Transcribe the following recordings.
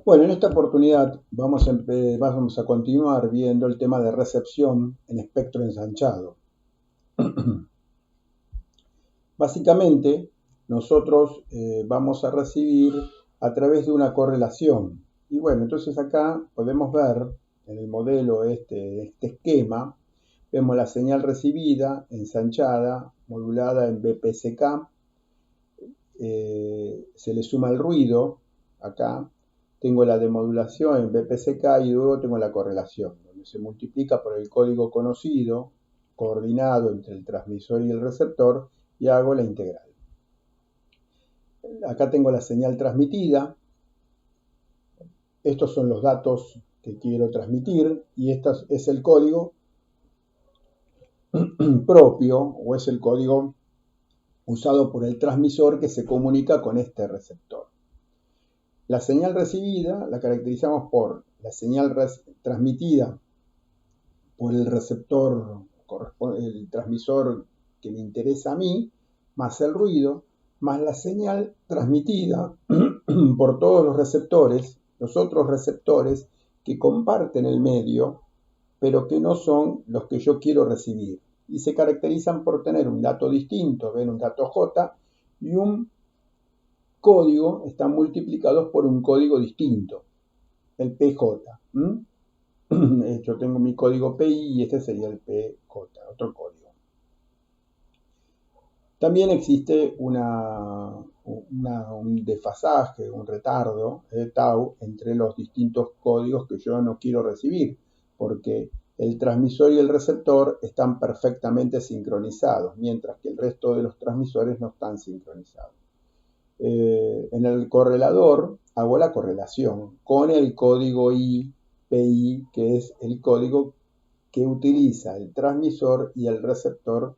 Bueno, en esta oportunidad vamos a continuar viendo el tema de recepción en espectro ensanchado. Básicamente, nosotros vamos a recibir a través de una correlación. Y bueno, entonces acá podemos ver en el modelo este esquema, vemos la señal recibida, ensanchada, modulada en BPSK, se le suma el ruido acá, tengo la demodulación en BPSK y luego tengo la correlación, donde se multiplica por el código conocido, coordinado entre el transmisor y el receptor, y hago la integral. Acá tengo la señal transmitida, estos son los datos que quiero transmitir, y este es el código propio, o es el código usado por el transmisor que se comunica con este receptor. La señal recibida la caracterizamos por la señal transmitida por el receptor, el transmisor que me interesa a mí, más el ruido, más la señal transmitida por todos los otros receptores que comparten el medio, pero que no son los que yo quiero recibir. Y se caracterizan por tener un dato distinto, ven un dato J, y un código están multiplicados por un código distinto, el PJ. Yo tengo mi código PI y este sería el PJ, otro código. También existe un desfasaje, un retardo, tau, entre los distintos códigos que yo no quiero recibir, porque el transmisor y el receptor están perfectamente sincronizados, mientras que el resto de los transmisores no están sincronizados. En el correlador hago la correlación con el código IPI, que es el código que utiliza el transmisor y el receptor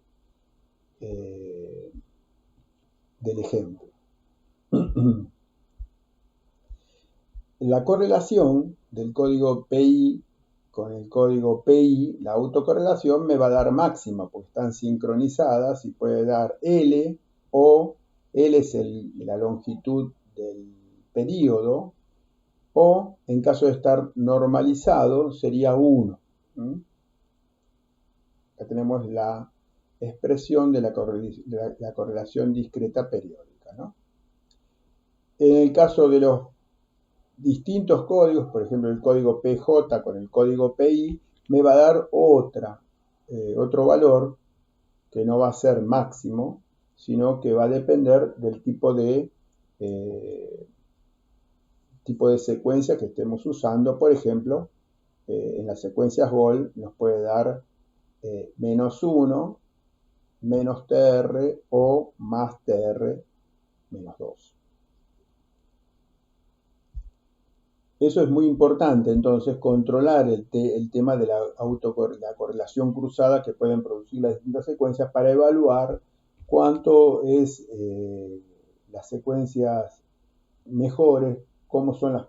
del ejemplo. La correlación del código PI con el código PI, la autocorrelación me va a dar máxima porque están sincronizadas y puede dar L o L es la longitud del período, o en caso de estar normalizado sería 1. Acá tenemos la expresión de la correlación discreta periódica, ¿no? En el caso de los distintos códigos, por ejemplo el código PJ con el código PI, me va a dar otro valor que no va a ser máximo, sino que va a depender del tipo de secuencia que estemos usando. Por ejemplo, en las secuencias Gold nos puede dar -1, menos TR o más TR menos 2. Eso es muy importante, entonces, controlar el tema de la correlación cruzada que pueden producir las distintas secuencias para evaluar cuánto es las secuencias mejores, cómo son las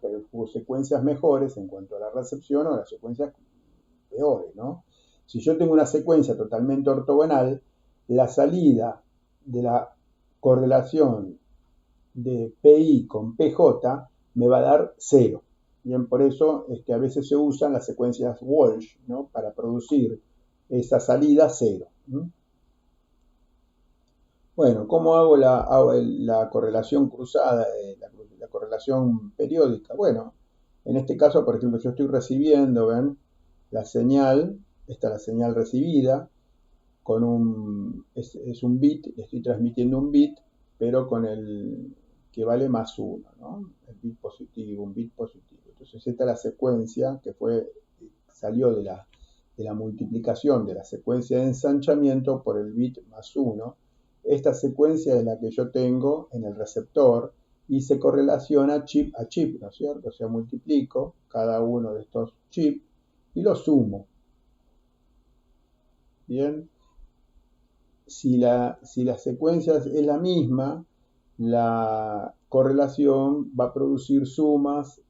secuencias mejores en cuanto a la recepción o las secuencias peores, ¿no? Si yo tengo una secuencia totalmente ortogonal, la salida de la correlación de PI con PJ me va a dar 0. Bien, por eso es que a veces se usan las secuencias Walsh, ¿no?, para producir esa salida 0. Bueno, ¿cómo hago la correlación cruzada, la correlación periódica? Bueno, en este caso, por ejemplo, yo estoy recibiendo, ¿ven?, la señal, esta es la señal recibida, es un bit, le estoy transmitiendo un bit, pero con el que vale +1, ¿no? El bit positivo, un bit positivo. Entonces esta es la secuencia que salió de la multiplicación de la secuencia de ensanchamiento por el bit +1. Esta secuencia es la que yo tengo en el receptor y se correlaciona chip a chip, ¿no es cierto? O sea, multiplico cada uno de estos chips y los sumo. Bien. Si la secuencia es la misma, la correlación va a producir sumas,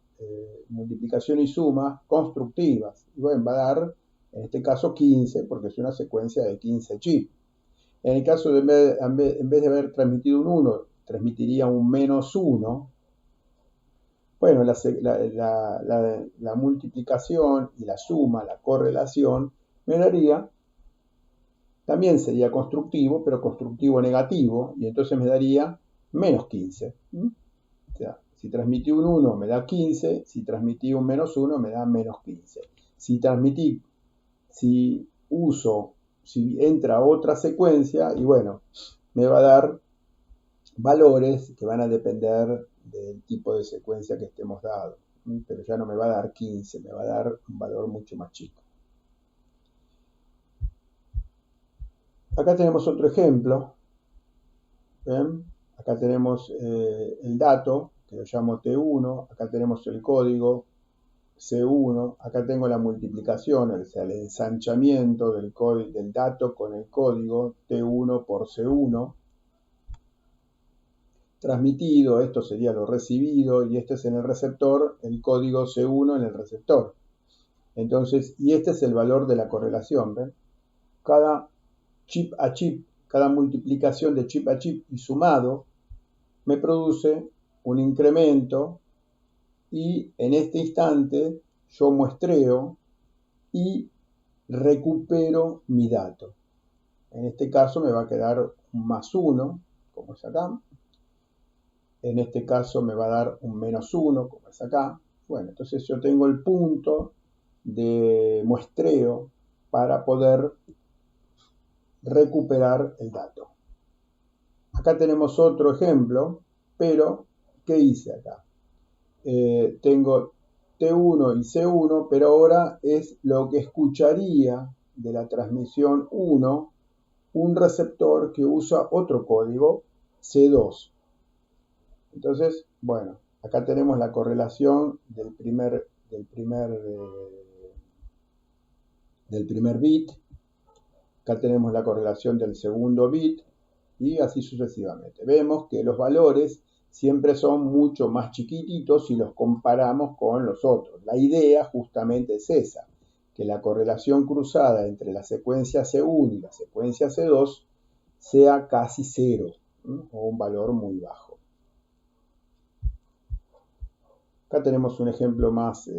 multiplicación y sumas constructivas. Y bueno, va a dar, en este caso, 15, porque es una secuencia de 15 chips. En el caso de, en vez de haber transmitido un 1, transmitiría un -1. Bueno, la multiplicación y la suma, la correlación, me daría, también sería constructivo, pero constructivo negativo, y entonces me daría menos 15. O sea, si transmití un 1 me da 15, si transmití un menos 1 me da menos 15. Si entra otra secuencia, y bueno, me va a dar valores que van a depender del tipo de secuencia que estemos dado. Pero ya no me va a dar 15, me va a dar un valor mucho más chico. Acá tenemos otro ejemplo. ¿Ven? Acá tenemos el dato, que lo llamo T1. Acá tenemos el código C1. Acá tengo la multiplicación, o sea, el ensanchamiento del dato con el código T1 por C1. Transmitido, esto sería lo recibido, y este es en el receptor, el código C1 en el receptor. Entonces, y este es el valor de la correlación, ¿ven? Cada chip a chip, cada multiplicación de chip a chip y sumado, me produce un incremento, y en este instante yo muestreo y recupero mi dato. En este caso me va a quedar un más 1, como es acá. En este caso me va a dar un menos 1, como es acá. Bueno, entonces yo tengo el punto de muestreo para poder recuperar el dato. Acá tenemos otro ejemplo, pero ¿qué hice acá? Tengo T1 y C1, pero ahora es lo que escucharía de la transmisión 1 un receptor que usa otro código, C2. Entonces, bueno, acá tenemos la correlación del primer bit, acá tenemos la correlación del segundo bit, y así sucesivamente. Vemos que los valores siempre son mucho más chiquititos si los comparamos con los otros. La idea justamente es esa, que la correlación cruzada entre la secuencia C1 y la secuencia C2 sea casi cero, o un valor muy bajo. Acá tenemos un ejemplo más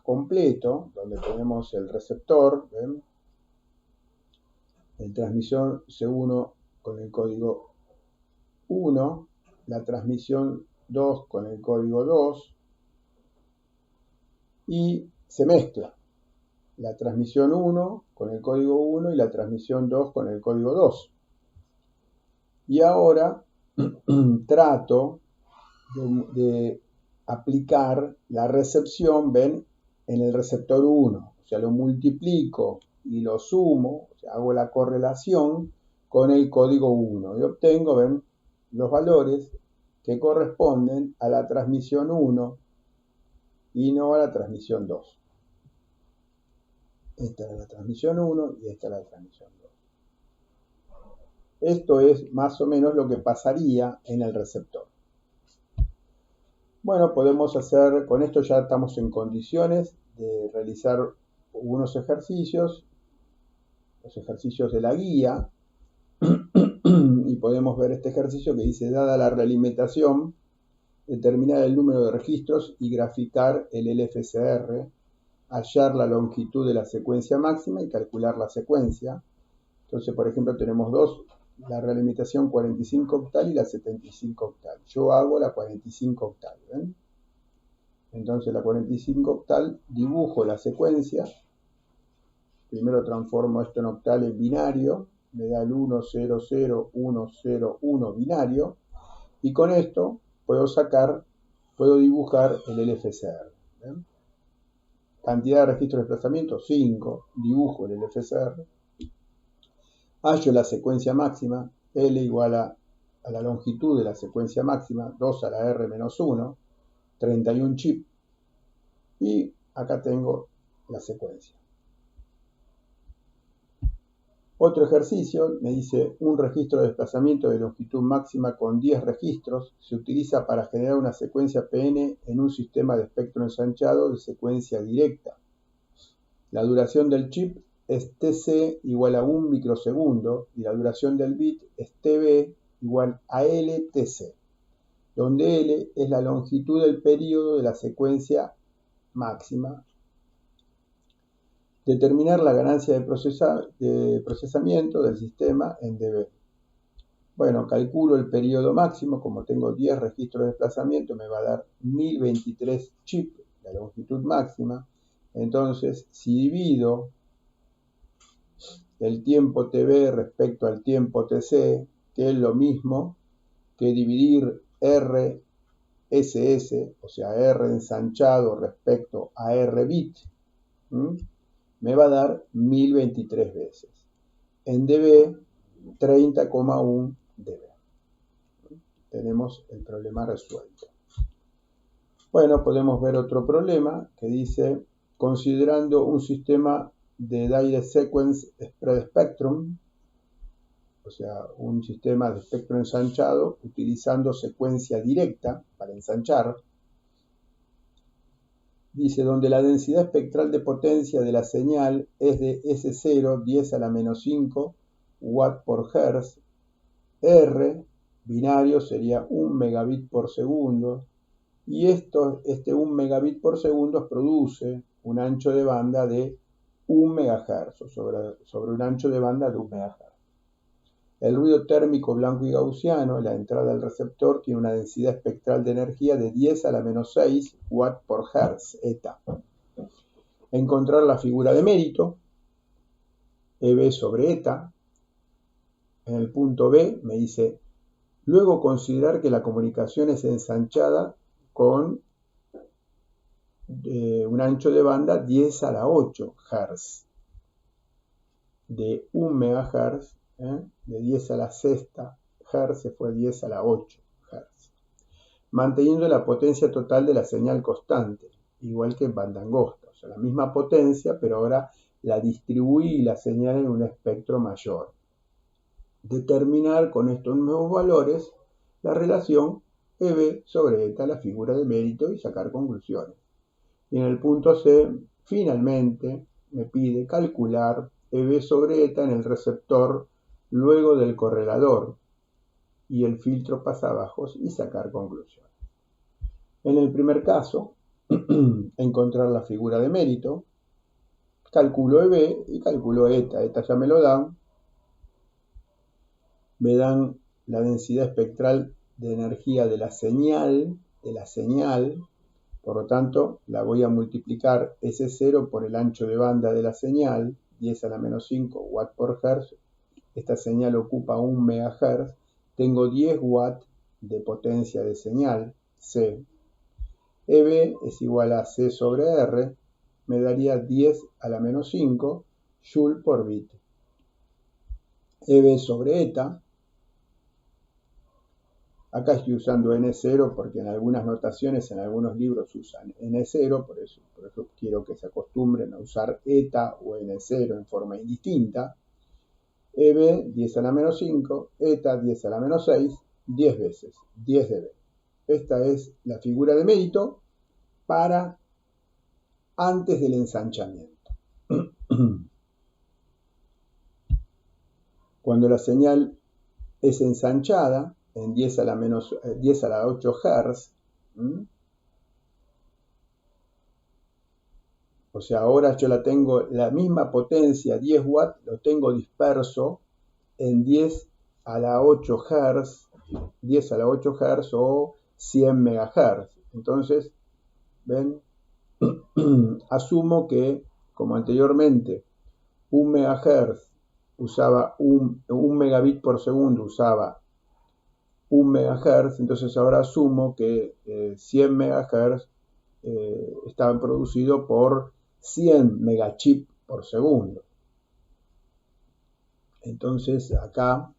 completo, donde tenemos el receptor, ¿ven? En transmisión C1 con el código 1, la transmisión 2 con el código 2, y se mezcla la transmisión 1 con el código 1 y la transmisión 2 con el código 2. Y ahora trato de aplicar la recepción, ven, en el receptor 1. O sea, lo multiplico y lo sumo, o sea, hago la correlación con el código 1 y obtengo, ven, los valores que corresponden a la transmisión 1 y no a la transmisión 2. Esta es la transmisión 1 y esta es la transmisión 2. Esto es más o menos lo que pasaría en el receptor. Bueno, podemos hacer, con esto ya estamos en condiciones de realizar unos ejercicios, los ejercicios de la guía, y podemos ver este ejercicio que dice, dada la realimentación, determinar el número de registros y graficar el LFSR, hallar la longitud de la secuencia máxima y calcular la secuencia. Entonces, por ejemplo, tenemos dos, la realimentación 45 octal y la 75 octal. Yo hago la 45 octal, ¿ven? Entonces la 45 octal, dibujo la secuencia, primero transformo esto en octales binario, me da el 1, 0, 0, 1, 0, 1 binario, y con esto puedo dibujar el LFSR. ¿Ven? Cantidad de registros de desplazamiento, 5, dibujo el LFSR, hallo la secuencia máxima, L igual a la longitud de la secuencia máxima, 2 a la R menos 1, 31 chip, y acá tengo la secuencia. Otro ejercicio me dice un registro de desplazamiento de longitud máxima con 10 registros se utiliza para generar una secuencia PN en un sistema de espectro ensanchado de secuencia directa. La duración del chip es TC igual a 1 microsegundo y la duración del bit es TB igual a LTC. donde L es la longitud del periodo de la secuencia máxima. Determinar la ganancia de procesamiento del sistema en dB. Bueno, calculo el periodo máximo, como tengo 10 registros de desplazamiento, me va a dar 1023 chips, la longitud máxima. Entonces, si divido el tiempo TB respecto al tiempo TC, que es lo mismo que dividir RSS, o sea, R ensanchado respecto a R bit, me va a dar 1023 veces. En dB, 30,1 dB. Tenemos el problema resuelto. Bueno, podemos ver otro problema que dice, considerando un sistema de Direct Sequence Spread Spectrum, o sea, un sistema de espectro ensanchado utilizando secuencia directa para ensanchar, dice, donde la densidad espectral de potencia de la señal es de S0, 10 a la menos 5 watt por hertz, R binario sería 1 megabit por segundo, y este 1 megabit por segundo produce un ancho de banda de 1 megahertz, sobre un ancho de banda de 1 megahertz. El ruido térmico blanco y gaussiano, la entrada del receptor, tiene una densidad espectral de energía de 10 a la menos 6 watt por hertz, eta. Encontrar la figura de mérito, EB sobre eta. En el punto B me dice, luego considerar que la comunicación es ensanchada con un ancho de banda 10 a la 8 Hz, de 1 MHz, de 10 a la sexta Hz se fue 10 a la 8 Hz, manteniendo la potencia total de la señal constante, igual que en banda angosta, o sea, la misma potencia, pero ahora la distribuí la señal en un espectro mayor. Determinar con estos nuevos valores la relación EB sobre eta, la figura de mérito, y sacar conclusiones. Y en el punto C, finalmente, me pide calcular EB sobre eta en el receptor luego del correlador y el filtro pasabajos y sacar conclusiones. En el primer caso, encontrar la figura de mérito, calculo EB y calculo eta. Eta ya me lo dan. Me dan la densidad espectral de energía de la señal, por lo tanto, la voy a multiplicar S0 por el ancho de banda de la señal, 10 a la menos 5 watt por hertz. Esta señal ocupa 1 megahertz. Tengo 10 watts de potencia de señal, C. EB es igual a C sobre R, me daría 10 a la menos 5 joule por bit. EB sobre eta. Acá estoy usando N0 porque en algunas notaciones, en algunos libros usan N0, por eso quiero que se acostumbren a usar eta o N0 en forma indistinta. EB 10 a la menos 5, eta 10 a la menos 6, 10 veces, 10 dB. Esta es la figura de mérito para antes del ensanchamiento. Cuando la señal es ensanchada, en 10 a la 8 Hz, o sea, ahora yo la tengo, la misma potencia, 10 watts, lo tengo disperso en 10 a la 8 Hz, 10 a la 8 Hz o 100 MHz. Entonces, ven, asumo que, como anteriormente, 1 MHz usaba 1 megabit por segundo, usaba 1 MHz, entonces ahora asumo que 100 MHz estaban producidos por 100 megachip por segundo. Entonces acá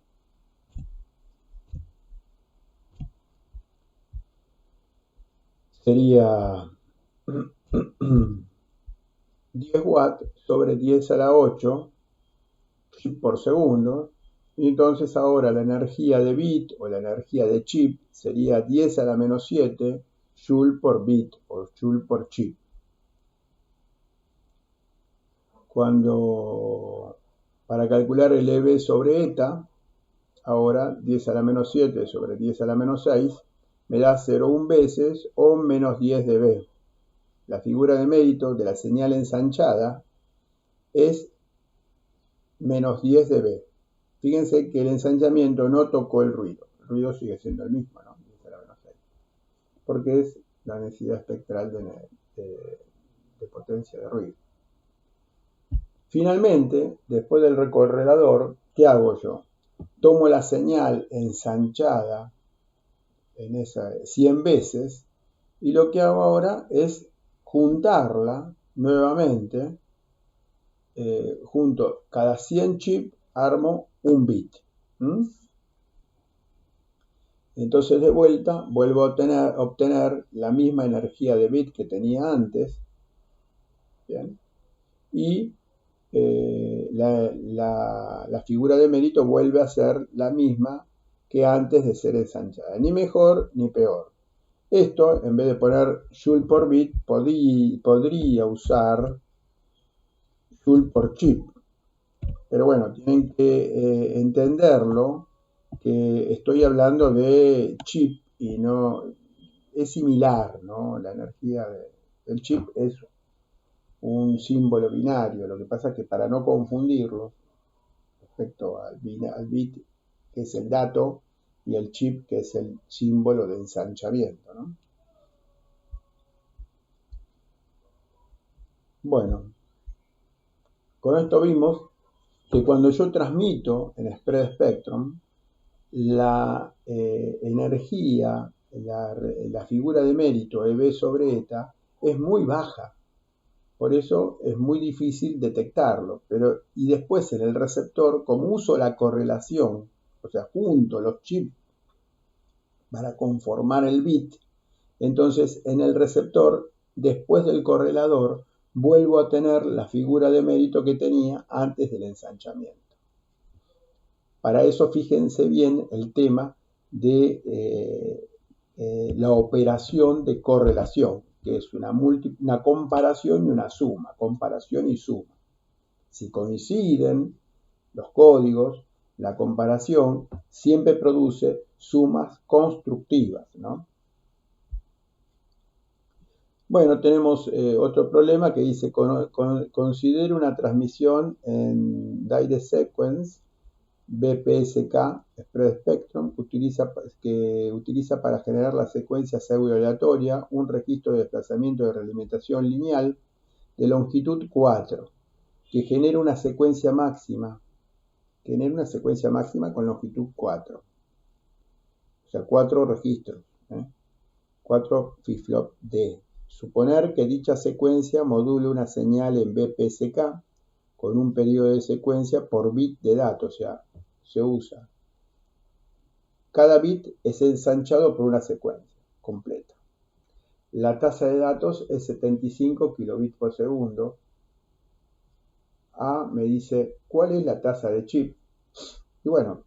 sería 10 watts sobre 10 a la 8 chip por segundo. Y entonces ahora la energía de bit o la energía de chip sería 10 a la menos 7 joule por bit o joule por chip. Para calcular el EB sobre eta, ahora 10 a la menos 7 sobre 10 a la menos 6, me da 0,1 veces o menos 10 dB. La figura de mérito de la señal ensanchada es menos 10 dB. Fíjense que el ensanchamiento no tocó el ruido sigue siendo el mismo, ¿no? Porque es la densidad espectral de potencia de ruido. Finalmente, después del recorredor, ¿qué hago yo? Tomo la señal ensanchada en esa 100 veces y lo que hago ahora es juntarla nuevamente. Junto cada 100 chips armo un bit. Entonces de vuelta vuelvo a obtener la misma energía de bit que tenía antes. ¿Bien? Y la figura de mérito vuelve a ser la misma que antes de ser ensanchada. Ni mejor ni peor. Esto, en vez de poner joule por bit, podría usar joule por chip. Pero bueno, tienen que entenderlo, que estoy hablando de chip y no es similar, ¿no? La energía del chip es un símbolo binario. Lo que pasa es que para no confundirlo respecto al bit, que es el dato, y el chip, que es el símbolo de ensanchamiento, ¿no? Bueno, con esto vimos que cuando yo transmito en spread spectrum, la energía, la figura de mérito EB sobre eta es muy baja. Por eso es muy difícil detectarlo. Y después en el receptor, como uso la correlación, o sea, junto los chips para conformar el bit, entonces en el receptor, después del correlador, vuelvo a tener la figura de mérito que tenía antes del ensanchamiento. Para eso fíjense bien el tema de la operación de correlación, que es una comparación y una suma, comparación y suma. Si coinciden los códigos, la comparación siempre produce sumas constructivas, ¿no? Bueno, tenemos otro problema que dice, considere una transmisión en Direct Sequence BPSK, Spread Spectrum, que utiliza para generar la secuencia pseudo-aleatoria un registro de desplazamiento de realimentación lineal de longitud 4, que genera una secuencia máxima con longitud 4. O sea, 4 registros, 4 flip-flop D. Suponer que dicha secuencia module una señal en BPSK con un periodo de secuencia por bit de datos, o sea, se usa. Cada bit es ensanchado por una secuencia completa. La tasa de datos es 75 kilobits por segundo. A me dice, ¿cuál es la tasa de chip? Y bueno,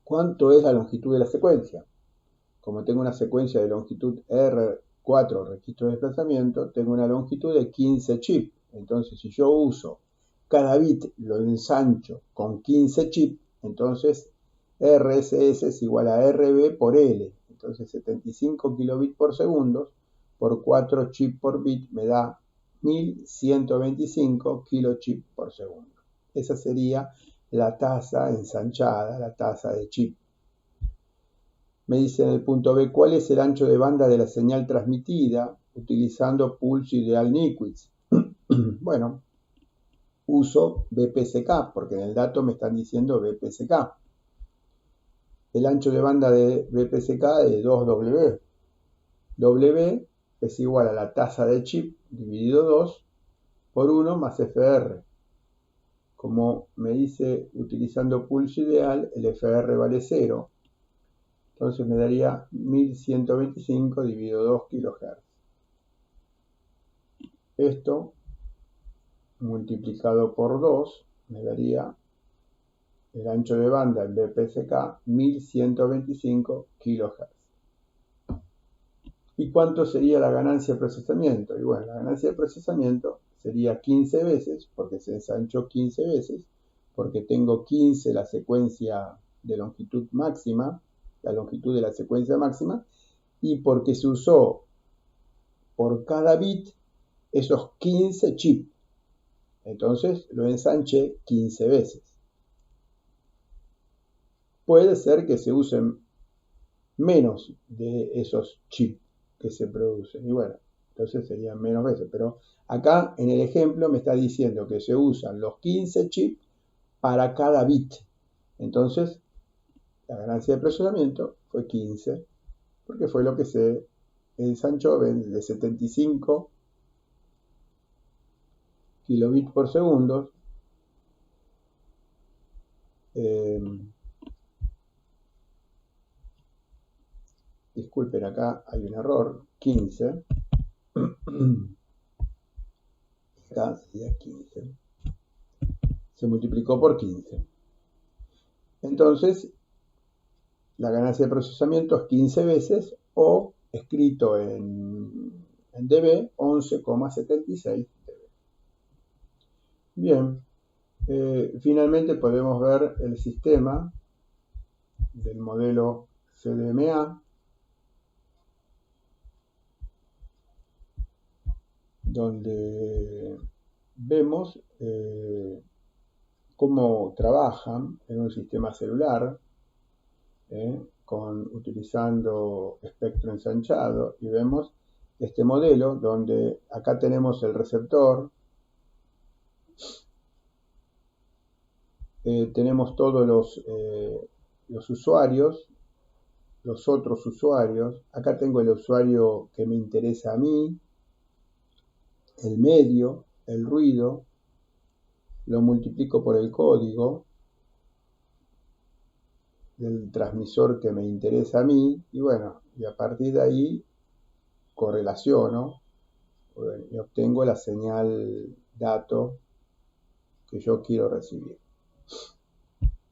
¿cuánto es la longitud de la secuencia? Como tengo una secuencia de longitud R4 registro de desplazamiento, tengo una longitud de 15 chips. Entonces, si yo uso cada bit, lo ensancho con 15 chips, entonces RSS es igual a RB por L. Entonces 75 kilobits por segundo por 4 chips por bit me da 1125 kilochips por segundo. Esa sería la tasa ensanchada, la tasa de chip. Me dice en el punto B, ¿cuál es el ancho de banda de la señal transmitida utilizando Pulse Ideal Niquids? Bueno, uso BPSK, porque en el dato me están diciendo BPSK. El ancho de banda de BPSK es 2W. W es igual a la tasa de chip dividido 2 por 1 más FR. Como me dice utilizando Pulse Ideal, el FR vale 0. Entonces me daría 1125 dividido 2 kHz. Esto multiplicado por 2 me daría el ancho de banda en BPSK 1125 kHz. ¿Y cuánto sería la ganancia de procesamiento? Y bueno, la ganancia de procesamiento sería 15 veces, porque se ensanchó 15 veces, porque tengo 15 la secuencia de longitud máxima, la longitud de la secuencia máxima, y porque se usó por cada bit esos 15 chips. Entonces lo ensanché 15 veces. Puede ser que se usen menos de esos chips que se producen. Y bueno, entonces serían menos veces. Pero acá en el ejemplo me está diciendo que se usan los 15 chips para cada bit. Entonces, la ganancia de procesamiento fue 15, porque fue lo que se ensanchó de 75 kilobits por segundo. Disculpen, acá hay un error, 15. Acá sería 15. Se multiplicó por 15. Entonces, la ganancia de procesamiento es 15 veces, o escrito en dB, 11,76 dB. Bien, finalmente podemos ver el sistema del modelo CDMA, donde vemos cómo trabajan en un sistema celular, utilizando espectro ensanchado, y vemos este modelo donde acá tenemos el receptor, tenemos todos los usuarios, los otros usuarios, acá tengo el usuario que me interesa a mí, el medio, el ruido, lo multiplico por el código del transmisor que me interesa a mí, y bueno, y a partir de ahí correlaciono y obtengo la señal dato que yo quiero recibir.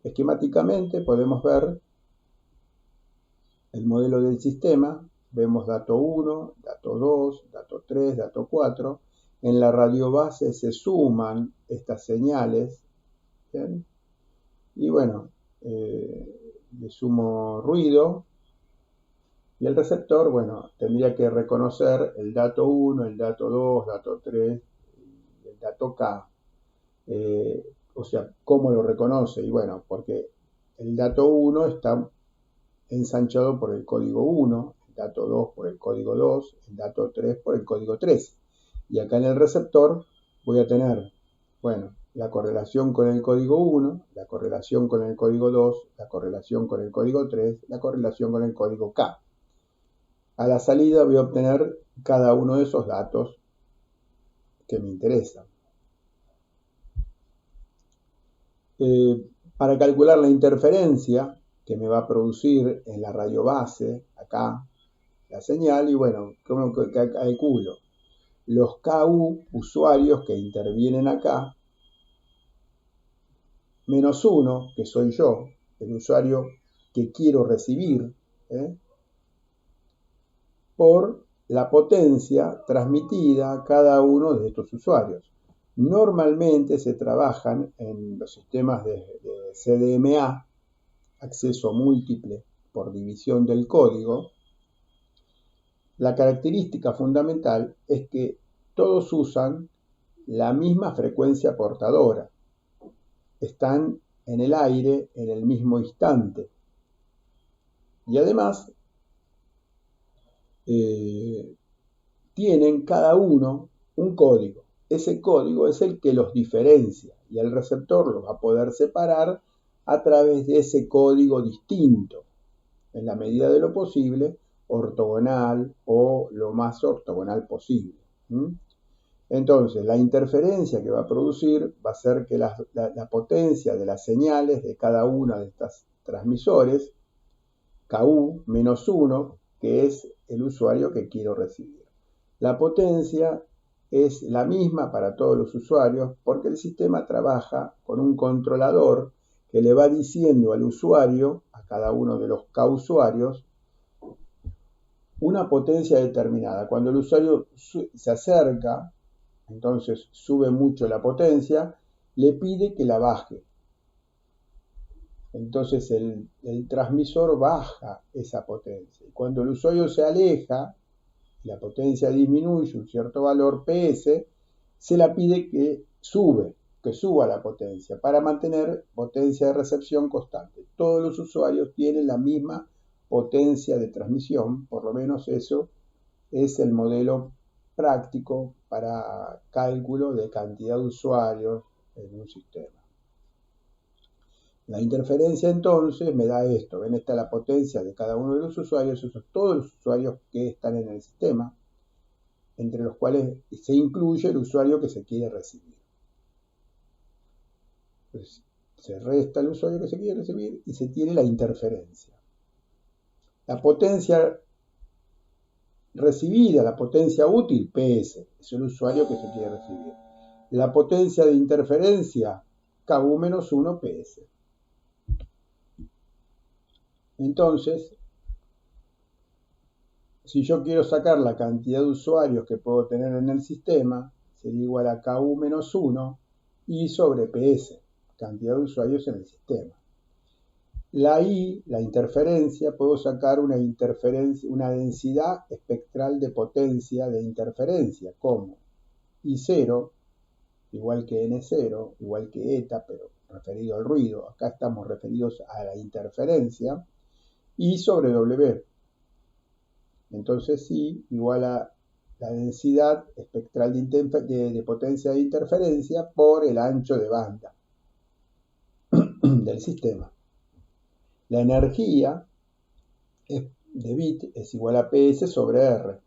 Esquemáticamente podemos ver el modelo del sistema, vemos dato 1, dato 2, dato 3, dato 4, en la radio base se suman estas señales, ¿bien? Y bueno, le sumo ruido, y el receptor, bueno, tendría que reconocer el dato 1, el dato 2, dato 3, el dato K. O sea, ¿cómo lo reconoce? Y bueno, porque el dato 1 está ensanchado por el código 1, el dato 2 por el código 2, el dato 3 por el código 3. Y acá en el receptor voy a tener, bueno, la correlación con el código 1, la correlación con el código 2, la correlación con el código 3, la correlación con el código K. A la salida voy a obtener cada uno de esos datos que me interesan. Para calcular la interferencia que me va a producir en la radio base, acá, la señal, y bueno, ¿cómo calculo? Los KU usuarios que intervienen acá, menos 1, que soy yo, el usuario que quiero recibir, por la potencia transmitida a cada uno de estos usuarios. Normalmente se trabajan en los sistemas de CDMA, acceso múltiple por división del código. La característica fundamental es que todos usan la misma frecuencia portadora. Están en el aire en el mismo instante. Y además, tienen cada uno un código. Ese código es el que los diferencia y el receptor los va a poder separar a través de ese código distinto, en la medida de lo posible, ortogonal o lo más ortogonal posible. Entonces, la interferencia que va a producir va a ser que la potencia de las señales de cada una de estas transmisores, KU menos 1, que es el usuario que quiero recibir. La potencia es la misma para todos los usuarios porque el sistema trabaja con un controlador que le va diciendo al usuario, a cada uno de los K usuarios, una potencia determinada. Cuando el usuario se acerca, entonces sube mucho la potencia, le pide que la baje. Entonces el transmisor baja esa potencia. Y cuando el usuario se aleja, la potencia disminuye un cierto valor PS, se la pide que suba la potencia para mantener potencia de recepción constante. Todos los usuarios tienen la misma potencia de transmisión, por lo menos eso es el modelo práctico para cálculo de cantidad de usuarios en un sistema. La interferencia entonces me da esto, ven, esta es la potencia de cada uno de los usuarios, esos son todos los usuarios que están en el sistema, entre los cuales se incluye el usuario que se quiere recibir. Entonces, se resta el usuario que se quiere recibir y se tiene la interferencia. La potencia recibida, la potencia útil, PS, es el usuario que se quiere recibir. La potencia de interferencia, KU-1 PS. Entonces, si yo quiero sacar la cantidad de usuarios que puedo tener en el sistema, sería igual a KU-1 I sobre PS, cantidad de usuarios en el sistema. La I, la interferencia, puedo sacar una densidad espectral de potencia de interferencia, como I0, igual que N0, igual que eta, pero referido al ruido. Acá estamos referidos a la interferencia. I sobre W. Entonces I igual a la densidad espectral de potencia de interferencia por el ancho de banda del sistema. La energía de bit es igual a PS sobre R.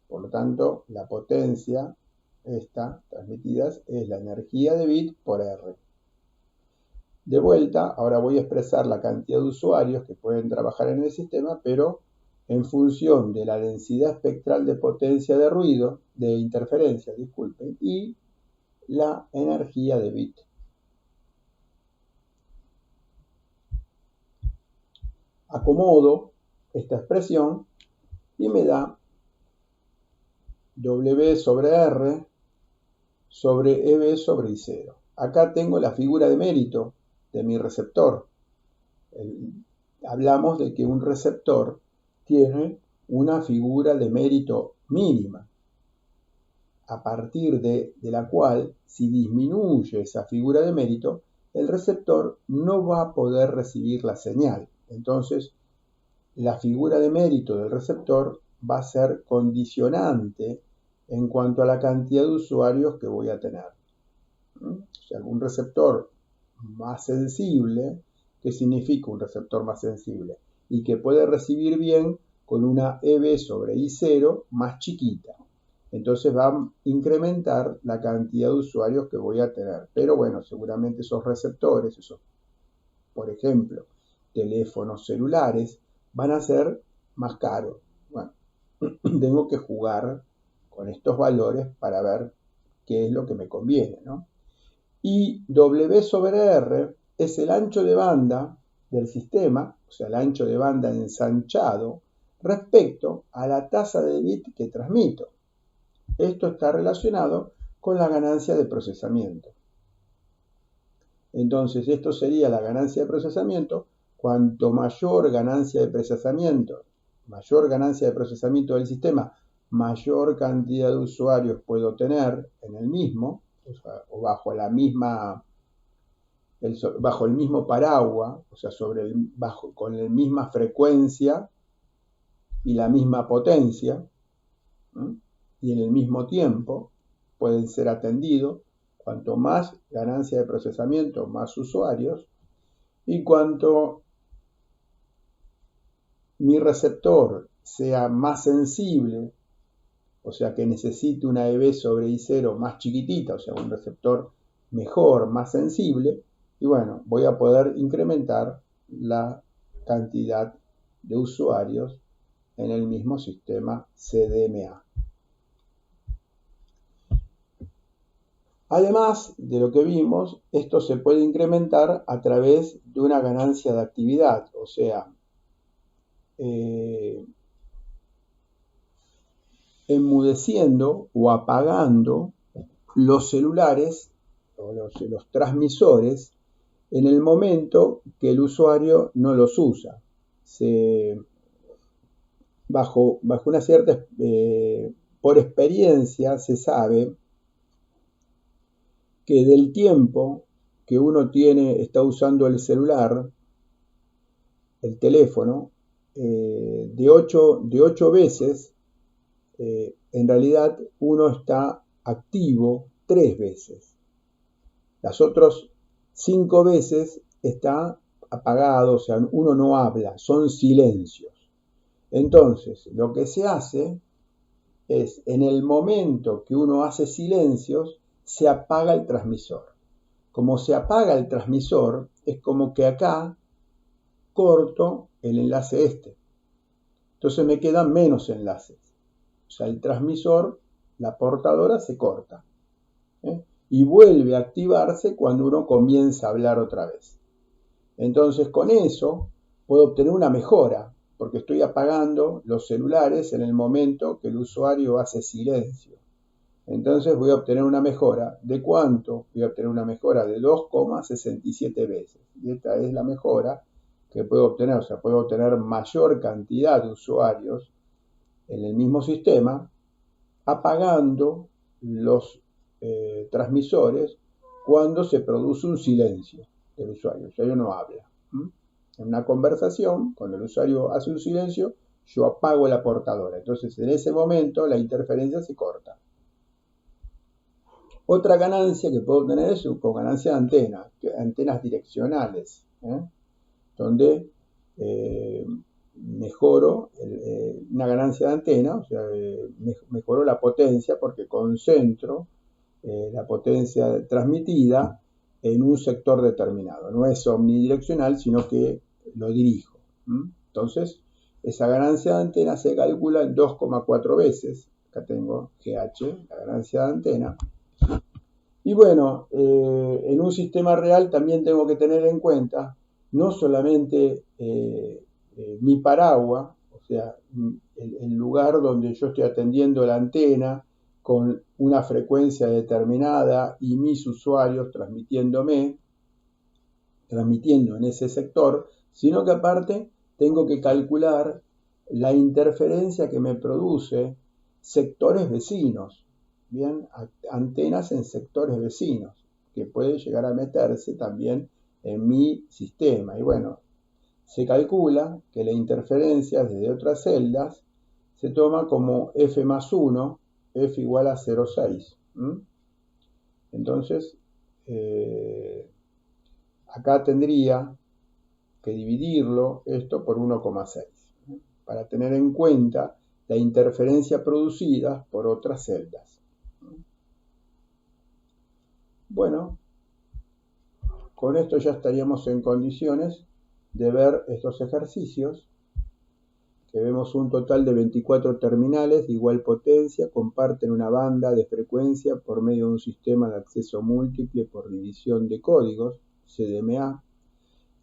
Por lo tanto, la potencia esta transmitida es la energía de bit por R. De vuelta, ahora voy a expresar la cantidad de usuarios que pueden trabajar en el sistema, pero en función de la densidad espectral de potencia de ruido, de interferencia, disculpen, y la energía de bit. Acomodo esta expresión y me da W sobre R sobre EB sobre I0. Acá tengo la figura de mérito de mi receptor. Hablamos de que un receptor tiene una figura de mérito mínima, a partir de la cual, si disminuye esa figura de mérito, el receptor no va a poder recibir la señal. Entonces, la figura de mérito del receptor va a ser condicionante en cuanto a la cantidad de usuarios que voy a tener. O sea, un receptor más sensible, ¿qué significa un receptor más sensible? Y que puede recibir bien con una EB sobre I0 más chiquita. Entonces va a incrementar la cantidad de usuarios que voy a tener. Pero bueno, seguramente esos receptores, por ejemplo, teléfonos celulares, van a ser más caros. Bueno, tengo que jugar con estos valores para ver qué es lo que me conviene, ¿no? Y W sobre R es el ancho de banda del sistema, o sea, el ancho de banda ensanchado, respecto a la tasa de bit que transmito. Esto está relacionado con la ganancia de procesamiento. Entonces, esto sería la ganancia de procesamiento. Cuanto mayor ganancia de procesamiento del sistema, mayor cantidad de usuarios puedo tener en el mismo, o bajo el mismo paraguas, o sea, con la misma frecuencia y la misma potencia, ¿sí? Y en el mismo tiempo pueden ser atendidos. Cuanto más ganancia de procesamiento, más usuarios, y cuanto mi receptor sea más sensible, o sea que necesite una EB sobre I0 más chiquitita, o sea un receptor mejor, más sensible, y bueno, voy a poder incrementar la cantidad de usuarios en el mismo sistema CDMA. Además de lo que vimos, esto se puede incrementar a través de una ganancia de actividad, o sea, enmudeciendo o apagando los celulares o los transmisores en el momento que el usuario no los usa. Bajo una cierta, por experiencia se sabe que del tiempo que uno está usando el celular, el teléfono, de 8 veces, en realidad uno está activo 3 veces. Las otras 5 veces está apagado, o sea, uno no habla, son silencios. Entonces, lo que se hace es, en el momento que uno hace silencios, se apaga el transmisor. Como se apaga el transmisor, es como que acá corto el enlace este. Entonces me quedan menos enlaces. O sea, el transmisor, la portadora se corta. Y vuelve a activarse cuando uno comienza a hablar otra vez. Entonces con eso puedo obtener una mejora, porque estoy apagando los celulares en el momento que el usuario hace silencio. Entonces voy a obtener una mejora. ¿De cuánto? Voy a obtener una mejora de 2,67 veces. Y esta es la mejora que puedo obtener. O sea, puedo obtener mayor cantidad de usuarios en el mismo sistema apagando los transmisores cuando se produce un silencio del usuario. El usuario no habla. En una conversación, cuando el usuario hace un silencio, yo apago la portadora. Entonces, en ese momento, la interferencia se corta. Otra ganancia que puedo obtener es con ganancia de antenas direccionales, donde mejoro una ganancia de antena, o sea, mejoro la potencia porque concentro la potencia transmitida en un sector determinado. No es omnidireccional, sino que lo dirijo. Entonces, esa ganancia de antena se calcula en 2,4 veces. Acá tengo GH, la ganancia de antena. Y bueno, en un sistema real también tengo que tener en cuenta no solamente mi paraguas, o sea, el lugar donde yo estoy atendiendo la antena con una frecuencia determinada y mis usuarios transmitiendo en ese sector, sino que aparte tengo que calcular la interferencia que me produce sectores vecinos. Bien, antenas en sectores vecinos, que puede llegar a meterse también en mi sistema. Y bueno, se calcula que la interferencia desde otras celdas se toma como F más 1, F igual a 0,6. Entonces, acá tendría que dividirlo esto por 1,6 para tener en cuenta la interferencia producida por otras celdas. Bueno, con esto ya estaríamos en condiciones de ver estos ejercicios, que vemos un total de 24 terminales de igual potencia, comparten una banda de frecuencia por medio de un sistema de acceso múltiple por división de códigos, CDMA.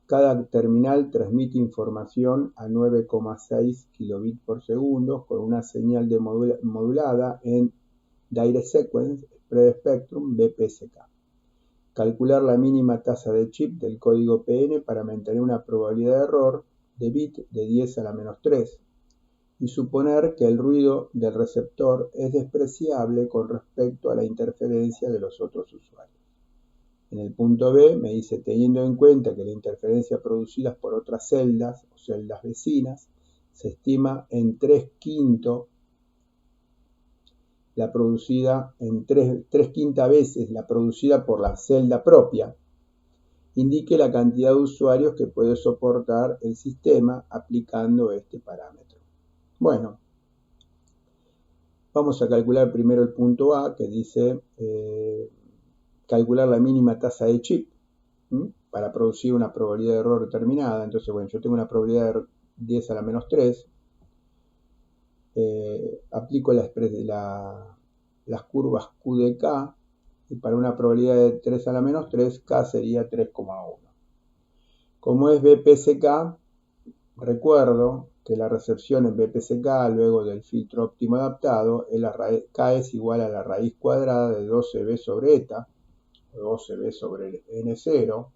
Cada terminal transmite información a 9,6 kilobits por segundo con una señal de modulada en Direct Sequence Spread Spectrum BPSK. Calcular la mínima tasa de chip del código PN para mantener una probabilidad de error de bit de 10 a la menos 3 y suponer que el ruido del receptor es despreciable con respecto a la interferencia de los otros usuarios. En el punto B me dice, teniendo en cuenta que la interferencia producida por otras celdas o celdas vecinas se estima en 3/5 la producida en 3/5 veces la producida por la celda propia, indique la cantidad de usuarios que puede soportar el sistema aplicando este parámetro. Bueno, vamos a calcular primero el punto A, que dice calcular la mínima tasa de chip para producir una probabilidad de error determinada. Entonces, bueno, yo tengo una probabilidad de 10 a la menos 3. Aplico las curvas Q de K, y para una probabilidad de 3 a la menos 3, K sería 3,1. Como es BPSK, recuerdo que la recepción en BPSK luego del filtro óptimo adaptado, K es igual a la raíz cuadrada de 12B sobre eta, o 12B sobre N0,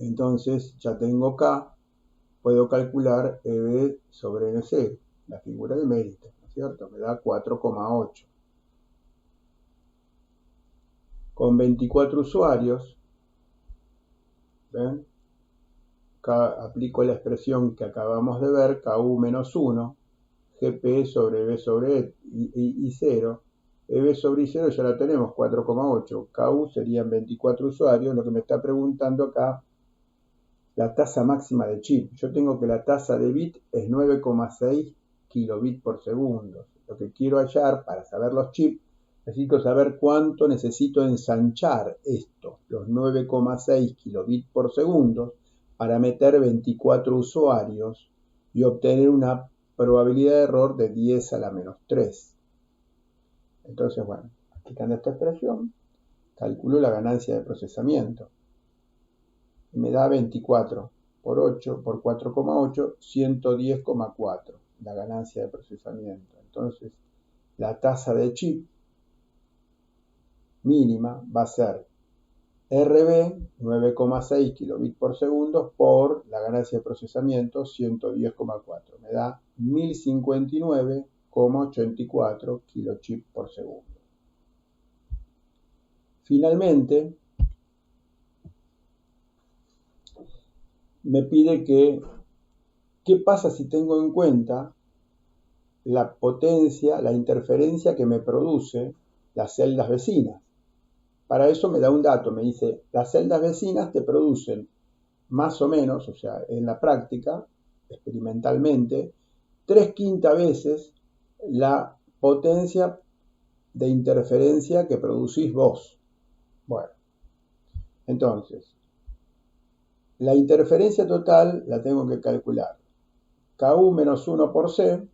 Entonces ya tengo K, puedo calcular EB sobre NC, la figura de mérito, ¿no es cierto? Me da 4,8. Con 24 usuarios, ¿ven? Aplico la expresión que acabamos de ver, KU menos 1, GP sobre B sobre I0. EB sobre I0 ya la tenemos, 4,8. KU serían 24 usuarios. Lo que me está preguntando acá, la tasa máxima de chip. Yo tengo que la tasa de bit es 9,6 kilobits por segundo. Lo que quiero hallar para saber los chips, necesito saber cuánto necesito ensanchar esto, los 9,6 kilobits por segundo, para meter 24 usuarios y obtener una probabilidad de error de 10 a la menos 3. Entonces, bueno, aplicando esta expresión, calculo la ganancia de procesamiento. Y me da 24 por 8 por 4,8, 110,4 la ganancia de procesamiento. Entonces, la tasa de chip mínima va a ser RB 9,6 kilobits por segundo por la ganancia de procesamiento 110,4. Me da 1059,84 kilochips por segundo. Finalmente, me pide qué pasa si tengo en cuenta la potencia, la interferencia que me produce las celdas vecinas. Para eso me da un dato, me dice, las celdas vecinas te producen más o menos, o sea, en la práctica, experimentalmente, 3/5 veces la potencia de interferencia que producís vos. Bueno, entonces, la interferencia total la tengo que calcular. KU menos 1 por C,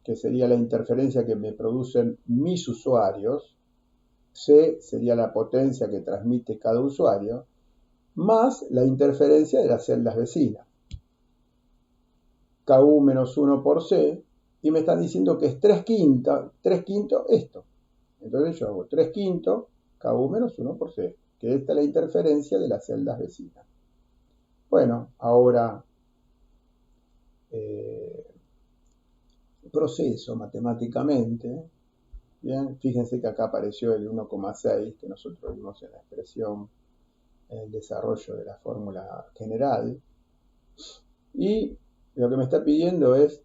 que sería la interferencia que me producen mis usuarios. C sería la potencia que transmite cada usuario, más la interferencia de las celdas vecinas. KU menos 1 por C, y me están diciendo que es 3/5 esto. Entonces yo hago 3/5 KU menos 1 por C, que esta es la interferencia de las celdas vecinas. Bueno, ahora proceso matemáticamente. Bien, fíjense que acá apareció el 1,6 que nosotros vimos en la expresión, en el desarrollo de la fórmula general. Y lo que me está pidiendo es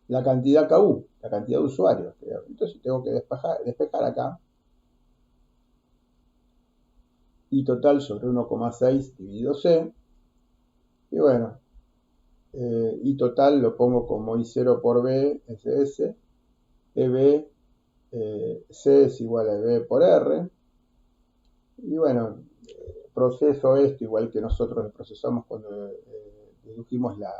la cantidad KU, la cantidad de usuarios. Entonces tengo que despejar acá. I total sobre 1,6 dividido C. Y bueno, I total lo pongo como I0 por B, SS. EB, C es igual a EB por R. Y bueno, proceso esto igual que nosotros lo procesamos cuando dedujimos la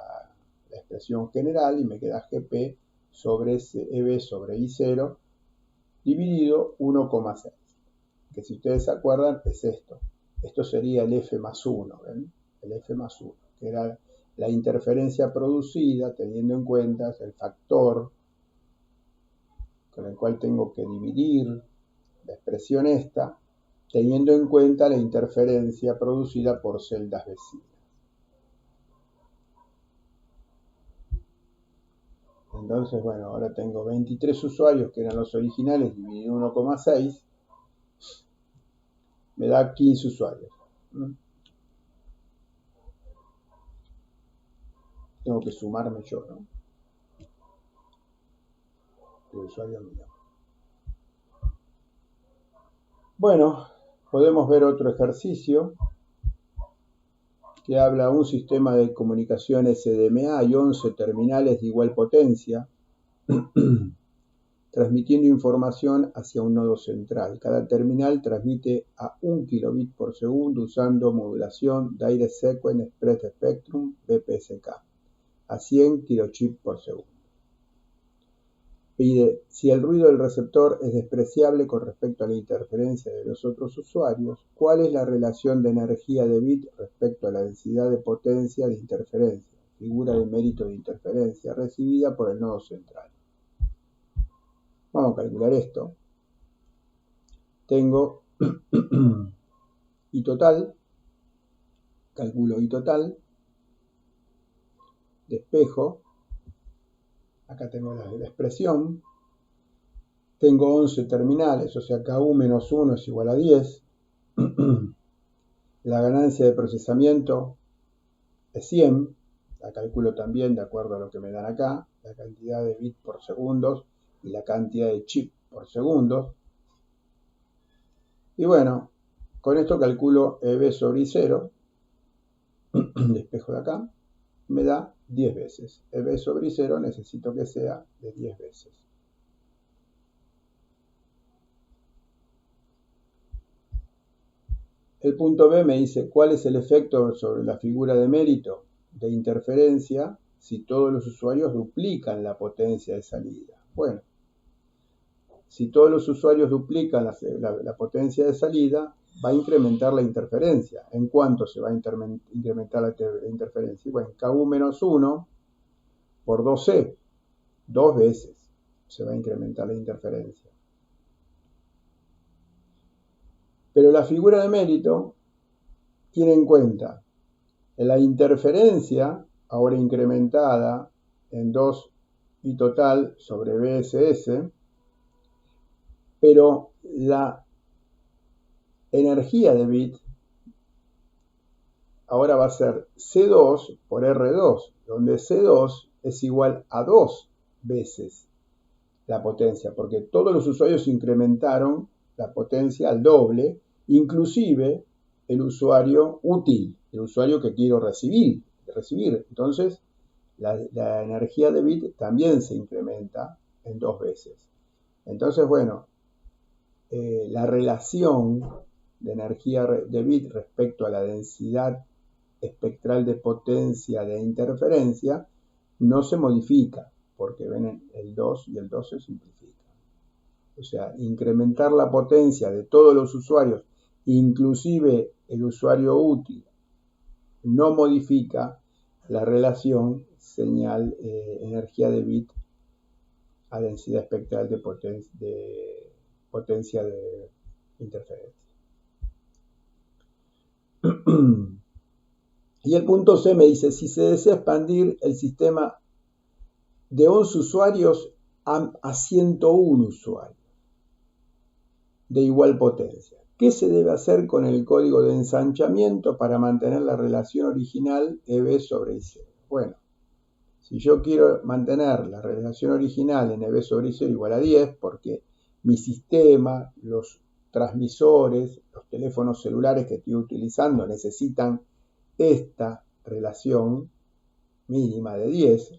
expresión general y me queda GP sobre EB sobre I0 dividido 1,6. Que si ustedes se acuerdan es esto. Esto sería el F más 1, ¿ven? El F más 1, que era la interferencia producida teniendo en cuenta el factor con el cual tengo que dividir la expresión esta, teniendo en cuenta la interferencia producida por celdas vecinas. Entonces, bueno, ahora tengo 23 usuarios que eran los originales dividido 1,6, me da 15 usuarios. Tengo que sumarme yo, ¿no? El usuario mío. Bueno, podemos ver otro ejercicio que habla de un sistema de comunicación SDMA y 11 terminales de igual potencia, transmitiendo información hacia un nodo central. Cada terminal transmite a 1 kilobit por segundo usando modulación Direct Sequence Spread Spectrum BPSK a 100 kilochips por segundo. Pide si el ruido del receptor es despreciable con respecto a la interferencia de los otros usuarios, ¿cuál es la relación de energía de bit respecto a la densidad de potencia de interferencia, figura de mérito de interferencia recibida por el nodo central? Vamos a calcular esto. Tengo I total calculo I total, despejo, acá tengo la expresión, tengo 11 terminales, o sea, KU menos 1 es igual a 10, la ganancia de procesamiento es 100, la calculo también de acuerdo a lo que me dan acá, la cantidad de bits por segundos y la cantidad de chip por segundos. Y bueno, con esto calculo EB sobre I0, despejo de acá, me da 10 veces. EB sobre I0 necesito que sea de 10 veces. El punto B me dice cuál es el efecto sobre la figura de mérito de interferencia si todos los usuarios duplican la potencia de salida. Bueno, si todos los usuarios duplican la potencia de salida, va a incrementar la interferencia. ¿En cuánto se va a incrementar la interferencia? Bueno, KU menos 1 por 2C, 2 veces se va a incrementar la interferencia. Pero la figura de mérito tiene en cuenta la interferencia, ahora incrementada en 2 I total sobre BSS, pero la energía de bit ahora va a ser C2 por R2, donde C2 es igual a 2 veces la potencia, porque todos los usuarios incrementaron la potencia al doble, inclusive el usuario útil, el usuario que quiero recibir. Entonces, la energía de bit también se incrementa en 2 veces. Entonces, bueno, la relación de energía de bit respecto a la densidad espectral de potencia de interferencia no se modifica, porque ven el 2 y el 2 se simplifican. O sea, incrementar la potencia de todos los usuarios, inclusive el usuario útil, no modifica la relación señal energía de bit a densidad espectral de potencia de interferencia. Y el punto C me dice, si se desea expandir el sistema de 11 usuarios a 101 usuarios de igual potencia, ¿qué se debe hacer con el código de ensanchamiento para mantener la relación original EB sobre I0? Bueno, si yo quiero mantener la relación original en EB sobre I0 igual a 10, porque mi sistema, los transmisores, los teléfonos celulares que estoy utilizando necesitan esta relación mínima de 10,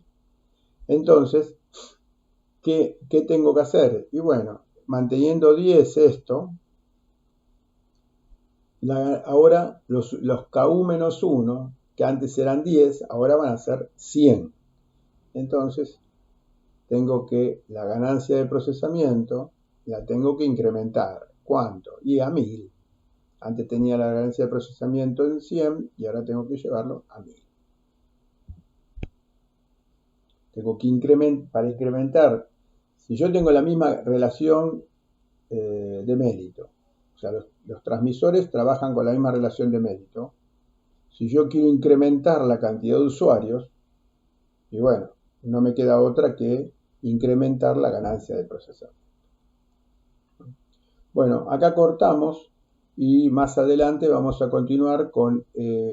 entonces, ¿qué tengo que hacer? Y bueno, manteniendo 10 esto, ahora los KU menos 1, que antes eran 10, ahora van a ser 100. Entonces, tengo que la ganancia de procesamiento la tengo que incrementar. ¿Cuánto? Y a 1000. Antes tenía la ganancia de procesamiento en 100 y ahora tengo que llevarlo a 1000. Tengo que para incrementar, si yo tengo la misma relación de mérito, o sea, los transmisores trabajan con la misma relación de mérito, si yo quiero incrementar la cantidad de usuarios, y bueno, no me queda otra que incrementar la ganancia de procesamiento. Bueno, acá cortamos y más adelante vamos a continuar con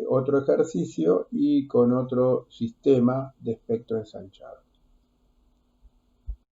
otro ejercicio y con otro sistema de espectro ensanchado.